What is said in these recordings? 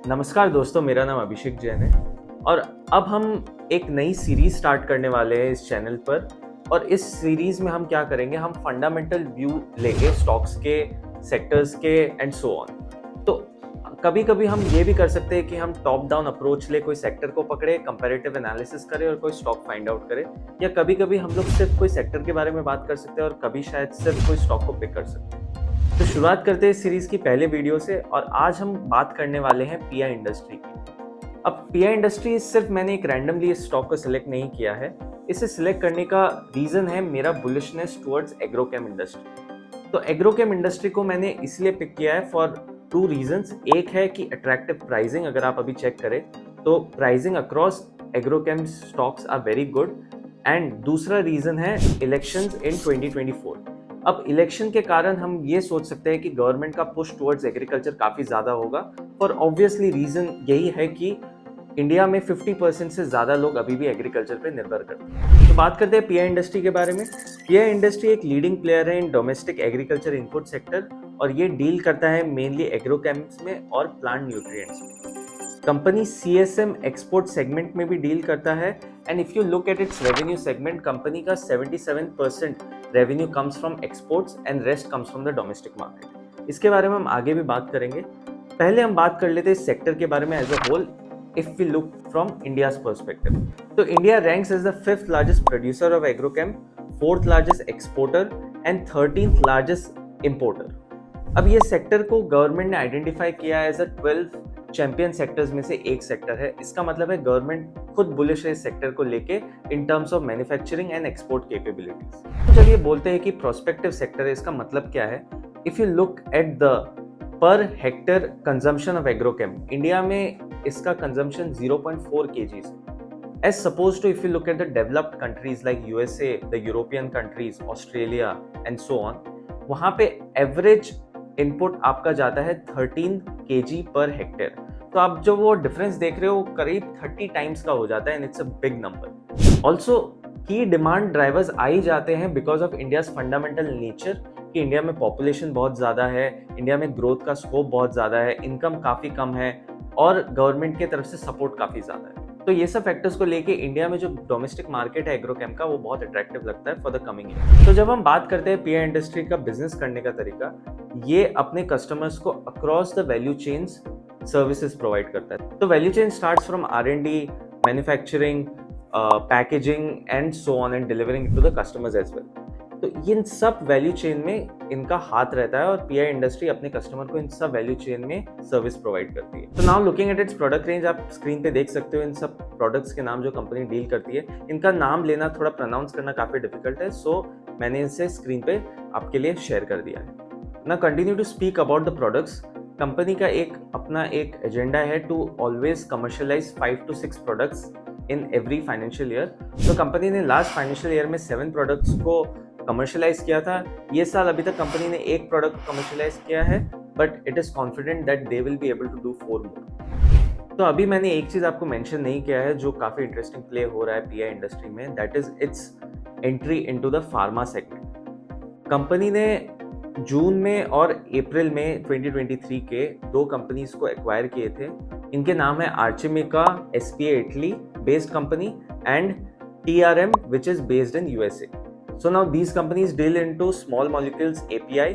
नमस्कार दोस्तों, मेरा नाम अभिषेक जैन है और अब हम एक नई सीरीज स्टार्ट करने वाले हैं इस चैनल पर। और इस सीरीज में हम क्या करेंगे, हम फंडामेंटल व्यू लेंगे स्टॉक्स के, सेक्टर्स के एंड सो ऑन। तो कभी कभी हम ये भी कर सकते हैं कि हम टॉप डाउन अप्रोच ले, कोई सेक्टर को पकड़े, कंपैरेटिव एनालिसिस करें और कोई स्टॉक फाइंड आउट करे। या कभी कभी हम लोग सिर्फ कोई सेक्टर के बारे में बात कर सकते हैं और कभी शायद सिर्फ कोई स्टॉक को पिक कर सकते हैं। तो शुरुआत करते हैं इस सीरीज की पहले वीडियो से और आज हम बात करने वाले हैं पीआई इंडस्ट्री की। अब पीआई इंडस्ट्री सिर्फ मैंने एक रैंडमली इस स्टॉक को सिलेक्ट नहीं किया है, इसे सिलेक्ट करने का रीजन है मेरा बुलिशनेस टुवर्ड्स एग्रोकेम इंडस्ट्री। तो एग्रोकेम इंडस्ट्री को मैंने इसलिए पिक किया है फॉर टू रीजंस। एक है कि अट्रैक्टिव प्राइसिंग, अगर आप अभी चेक करें तो pricing across agrochem stocks are very good. And दूसरा रीजन है इलेक्शंस इन 2024। अब इलेक्शन के कारण हम ये सोच सकते हैं कि गवर्नमेंट का पुश टुवर्ड्स एग्रीकल्चर काफ़ी ज़्यादा होगा। और ऑब्वियसली रीज़न यही है कि इंडिया में 50% से ज़्यादा लोग अभी भी एग्रीकल्चर पे निर्भर करते हैं। तो बात करते हैं पीआई इंडस्ट्री के बारे में। पीआई इंडस्ट्री एक लीडिंग प्लेयर है in domestic agriculture input sector और ये डील करता है मेनली एग्रोकेम्स में और प्लांट न्यूट्रिएंट्स में। कंपनी CSM एक्सपोर्ट सेगमेंट में भी डील करता है। And if you look at its revenue segment, company का 77% revenue comes from exports and rest comes from the domestic market. इसके बारे में हम आगे भी बात करेंगे। पहले हम बात कर लेते हैं इस सेक्टर के बारे में as a whole. If we look from India's perspective, तो India ranks as the 5th largest producer of agrochem, 4th largest exporter and 13th largest importer. अब ये सेक्टर को गवर्नमेंट ने आइडेंटिफाई किया एज अ 12 चैंपियन सेक्टर्स में से एक sector है। इसका मतलब है गवर्नमेंट खुद बुलिश है इस सेक्टर को लेके in terms of manufacturing and export capabilities. तो चलिए बोलते हैं कि प्रोस्पेक्टिव सेक्टर है, इसका मतलब क्या है। If you look at the per hectare consumption of agrochem, India में इसका कंजम्पशन 0.4 kgs एज सपोज to if you look at the developed countries like USA, the European countries, Australia and so on, वहां पे average input आपका जाता है 13 kg per hectare. तो आप जो वो डिफरेंस देख रहे हो करीब 30 टाइम्स का हो जाता है and it's a big number. Also की डिमांड ड्राइवर्स आ ही जाते हैं because of India's fundamental nature कि इंडिया में पॉपुलेशन बहुत ज़्यादा है, इंडिया में ग्रोथ का स्कोप बहुत ज़्यादा है, इनकम काफ़ी कम है और गवर्नमेंट की तरफ से सपोर्ट काफ़ी ज़्यादा है। तो ये सब फैक्टर्स को लेके इंडिया में जो डोमेस्टिक मार्केट है एग्रोकेम का, वो बहुत अट्रैक्टिव लगता है फॉर द कमिंग ईयर। तो जब हम बात करते हैं पीआई इंडस्ट्री का बिजनेस करने का तरीका, ये अपने कस्टमर्स को across the value chains services provide करता है। तो value chain starts from R&D, manufacturing, packaging and so on and delivering to the customers as well. तो इन सब वैल्यू चेन में इनका हाथ रहता है और पीआई इंडस्ट्री अपने कस्टमर को इन सब वैल्यू चेन में सर्विस प्रोवाइड करती है। तो now looking at its product range, आप स्क्रीन पे देख सकते हो इन सब प्रोडक्ट्स के नाम जो कंपनी डील करती है। इनका नाम लेना, थोड़ा प्रोनाउंस करना काफी डिफिकल्ट है, सो मैंने इसे स्क्रीन पे आपके लिए शेयर कर दिया है। ना continue to speak about the products. Company का अपना एक एजेंडा है to always commercialise 5 to 6 products in every financial year. तो कंपनी ने लास्ट फाइनेंशियल ईयर में 7 प्रोडक्ट्स को कमर्शियलाइज किया था। ये साल अभी तक कंपनी ने एक प्रोडक्ट कमर्शियलाइज किया है, but it is confident that they will be able to do 4 more. तो अभी मैंने एक चीज आपको मेंशन नहीं किया है जो काफी इंटरेस्टिंग प्ले हो रहा है पीआई इंडस्ट्री में, that is it's entry into the pharma segment. Company ने जून में और अप्रैल में 2023 के 2 कंपनीज को एक्वायर किए थे। इनके नाम है आर्चिमिका SPA Italy based company and TRM which is based in USA. So now these companies deal into small molecules API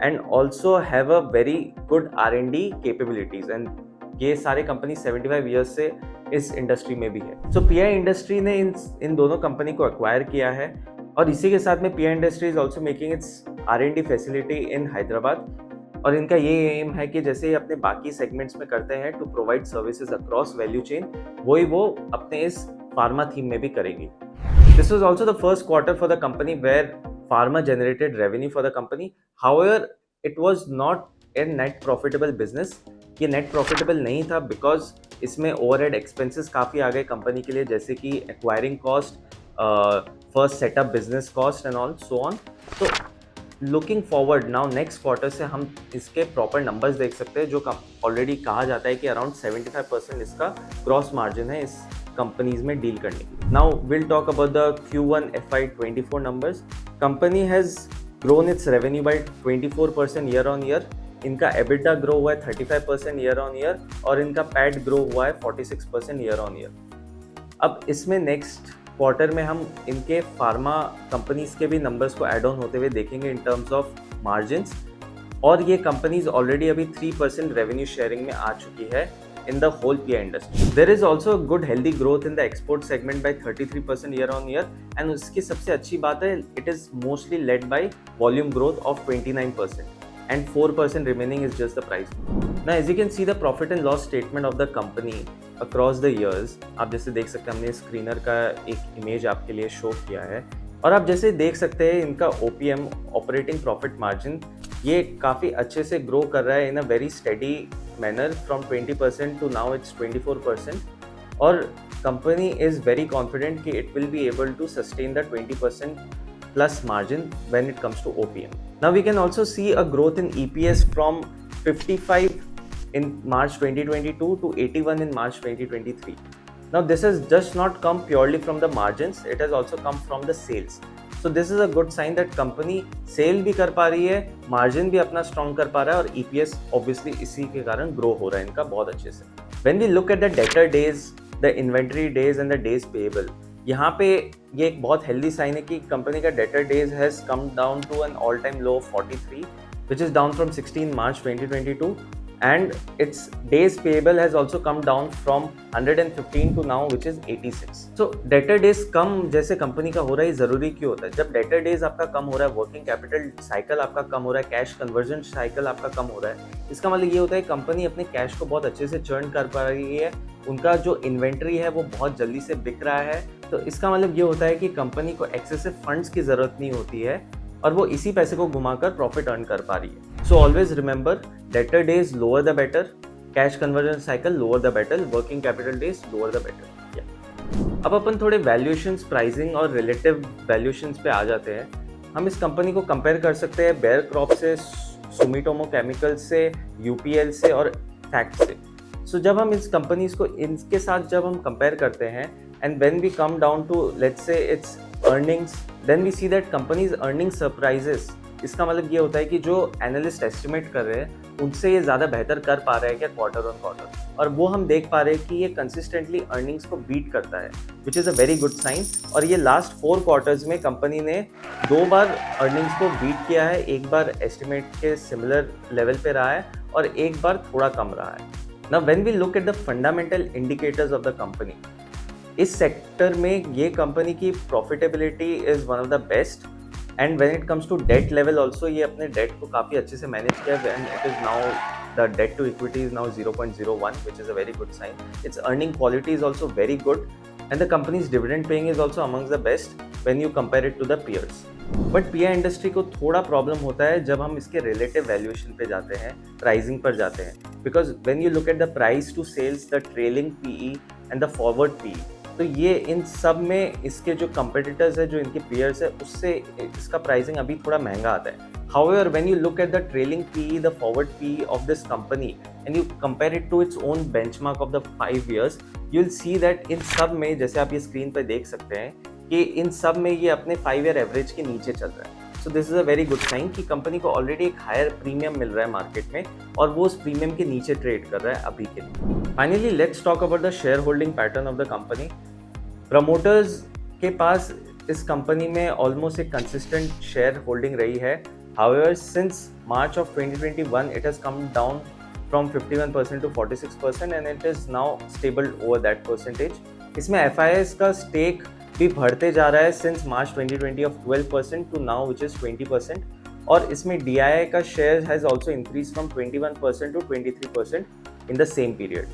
and also have a very good R&D capabilities and ये सारे company 75 years से इस industry में भी है। So PI industry ने इन दोनों company को एक्वायर किया है और इसी के साथ में PI industry is also making it's R&D facility in Hyderabad. और इनका ये एम है कि जैसे ही अपने बाकी सेगमेंट्स में करते हैं to provide services across value chain, वही वो अपने इस फार्मा थीम में भी करेंगी। This was also the first quarter for the company where pharma generated revenue for the company. However, it was not a net profitable business. ये net profitable नहीं था because इसमें overhead expenses काफ़ी आ गए company के लिए, जैसे कि acquiring cost, first setup business cost and all so on. तो looking forward now next quarter से हम इसके proper numbers देख सकते हैं, जो already कहा जाता है कि around 75% इसका gross margin है इस कंपनीज में डील करने की। Now will talk about the Q1 FY24 numbers. Company has grown its revenue by 24% year on year इनका EBITDA ग्रो हुआ है 35% ईयर ऑन ईयर और इनका पैट ग्रो हुआ है 46% ईयर ऑन ईयर। अब इसमें नेक्स्ट क्वार्टर में हम इनके फार्मा कंपनीज के भी नंबर्स को ऐड ऑन होते हुए देखेंगे इन टर्म्स ऑफ मार्जिन्स, और ये कंपनीज ऑलरेडी अभी 3% रेवेन्यू शेयरिंग में आ चुकी है in the whole PI industry. There is also a good healthy growth in the export segment by 33% year on year, and उसकी सबसे अच्छी बात है it is mostly led by volume growth of 29% and 4% remaining is just the price. Now as you can see the profit and loss statement of the company across the years, आप जैसे देख सकते हैं हमने स्क्रीनर का एक image आपके लिए शो किया है, और आप जैसे देख सकते हैं इनका OPM ऑपरेटिंग प्रॉफिट मार्जिन ये काफ़ी अच्छे से ग्रो कर रहा है in a very steady manner from 20% to now it's 24%, और कंपनी इज़ वेरी कॉन्फिडेंट कि it will be able to sustain the 20% plus margin when it comes to OPM. Now we can also see a growth in EPS from 55 in March 2022 to 81 in March 2023. Now this has just not come purely from the margins, it has also come from the sales. So this is a good sign that company sale भी कर पा रही है, margin भी अपना strong कर पा रहा है, और EPS obviously इसी के कारण grow हो रहा है इनका बहुत अच्छे से. When we look at the debtor days, the inventory days and the days payable, यहाँ पे ये एक बहुत हेल्दी साइन है कि कंपनी का debtor days has come down to an all time low of 43 which is down from 16 March 2022, and its days payable has also come down from 115 to now which is 86. So debtor days कम जैसे company का हो रहा है ज़रूरी क्यों होता है? जब डेटर डेज आपका कम हो रहा है, वर्किंग कैपिटल साइकिल आपका कम हो रहा है, कैश कन्वर्जन साइकिल आपका कम हो रहा है, इसका मतलब ये होता है कंपनी अपने कैश को बहुत अच्छे से चर्न कर पा रही है, उनका जो इन्वेंट्री है वो बहुत जल्दी से बिक रहा है, तो इसका मतलब ये होता है कि कंपनी को एक्सेसिव फंड्स की ज़रूरत नहीं होती है और वो इसी पैसे को घुमाकर प्रॉफिट अर्न कर पा रही है. So always remember, debtor days lower the better, cash conversion cycle lower the better, working capital days lower the better. अब अपन थोड़े वैल्यूएशंस, प्राइसिंग और रिलेटिव वैल्यूएशंस पे आ जाते हैं. हम इस कंपनी को कंपेयर कर सकते हैं बेयर क्रॉप से, सुमिटोमो केमिकल से, यूपीएल से और फैक्ट से. सो जब हम इस कंपनीज को इनके साथ जब हम कंपेयर करते हैं, and when we come down to let's say its earnings, then we see that companies earning surprises. इसका मतलब ये होता है कि जो एनालिस्ट एस्टिमेट कर रहे हैं उनसे ये ज़्यादा बेहतर कर पा रहे हैं क्या क्वार्टर ऑन क्वार्टर, और वो हम देख पा रहे हैं कि ये कंसिस्टेंटली अर्निंग्स को बीट करता है which is a very good sign. और ये लास्ट 4 क्वार्टर्स में कंपनी ने 2 बार अर्निंग्स को बीट किया है, एक बार एस्टिमेट के सिमिलर लेवल पे रहा है और एक बार थोड़ा कम रहा है. Now when we look at the fundamental indicators of the company, इस सेक्टर में ये कंपनी की profitability is one of the best, and when it comes to debt level also ये अपने डेट को काफ़ी अच्छे से मैनेज किया, and it is now the debt to equity is now 0.01 which is a very good sign. Its earning quality is also very good, and the company's dividend paying is also amongst the best when you compare it to the peers. But PI industry को थोड़ा problem होता है जब हम इसके relative valuation पे जाते हैं, प्राइसिंग पर जाते हैं, because when you look at the price to sales, the trailing PE and the forward PE, तो ये इन सब में इसके जो कंपेटिटर्स है, जो इनके पीयर्स है, उससे इसका प्राइसिंग अभी थोड़ा महंगा आता है. However, when you look at the trailing PE, the forward PE of this company, and you compare it to its own benchmark of the 5 years, you'll see that इन सब में, जैसे आप ये स्क्रीन पर देख सकते हैं कि इन सब में ये अपने 5 ईयर एवरेज के नीचे चल रहा है. So this is a very good sign कि कंपनी को ऑलरेडी एक हायर प्रीमियम मिल रहा है मार्केट में और वो उस प्रीमियम के नीचे ट्रेड कर रहा है अभी के लिए. Finally let's talk about the share holding pattern of the company. Promoters के पास इस कंपनी में ऑलमोस्ट एक कंसिस्टेंट शेयर होल्डिंग रही है. However since March of 2021 it has come down from 51% to 46% and it is now stable over that percentage. इसमें FIS का stake भी बढ़ते जा रहा है since March 2020 of 12% to now which is 20%, और इसमें DII का share has also increase from 21% to 23% in the same period.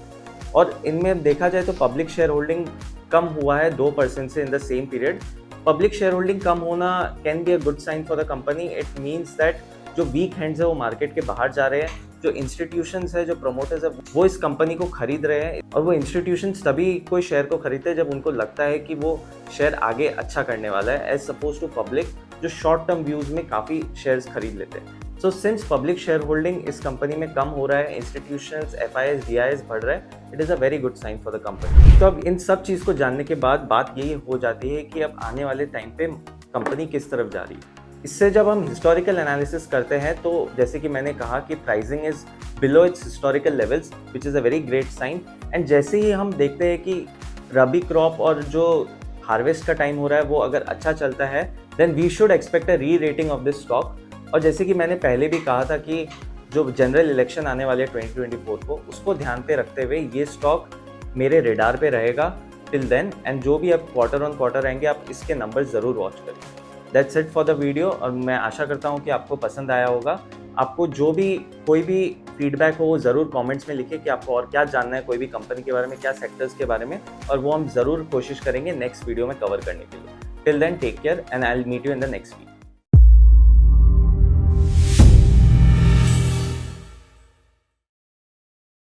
और इनमें देखा जाए तो पब्लिक शेयर होल्डिंग कम हुआ है 2% से in the same period. Public shareholding कम होना can be a good sign for the company. It means that जो वीक हैंड्स है वो मार्केट के बाहर जा रहे हैं, जो इंस्टीट्यूशंस है, जो प्रमोटर्स है, वो इस कंपनी को खरीद रहे हैं, और वो इंस्टीट्यूशंस तभी कोई शेयर को खरीदते हैं जब उनको लगता है कि वो शेयर आगे अच्छा करने वाला है, एज सपोज टू पब्लिक जो शॉर्ट टर्म व्यूज में काफ़ी शेयर्स खरीद लेते हैं. So since public share holding इस कंपनी में कम हो रहा है, इंस्टीट्यूशंस, FIS, DIS बढ़ रहा है, it is a very good sign for the company. तो अब इन सब चीज़ को जानने के बाद बात यही हो जाती है कि अब आने वाले टाइम पे कंपनी किस तरफ जा रही है. इससे जब हम हिस्टोरिकल एनालिसिस करते हैं तो जैसे कि मैंने कहा कि pricing is below its historical levels which is a very great sign. And जैसे ही हम देखते हैं कि रबी क्रॉप और जो हार्वेस्ट का टाइम हो रहा है वो अगर अच्छा चलता है then we should expect a re rating of this stock. और जैसे कि मैंने पहले भी कहा था कि जो जनरल इलेक्शन आने वाले 2024 को उसको ध्यान पे रखते हुए ये स्टॉक मेरे रेडार पे रहेगा टिल देन। एंड जो भी अब क्वार्टर ऑन क्वार्टर आएंगे आप इसके नंबर्स ज़रूर वॉच करें। That's it for the video और मैं आशा करता हूँ कि आपको पसंद आया होगा। आपको जो भी कोई भी फीडबैक हो वो ज़रूर कमेंट्स में लिखिए कि आपको और क्या जानना है कोई भी कंपनी के बारे में, क्या सेक्टर्स के बारे में, और वो हम ज़रूर कोशिश करेंगे नेक्स्ट वीडियो में कवर करने के लिए। Till then take care and I will meet you in the next video.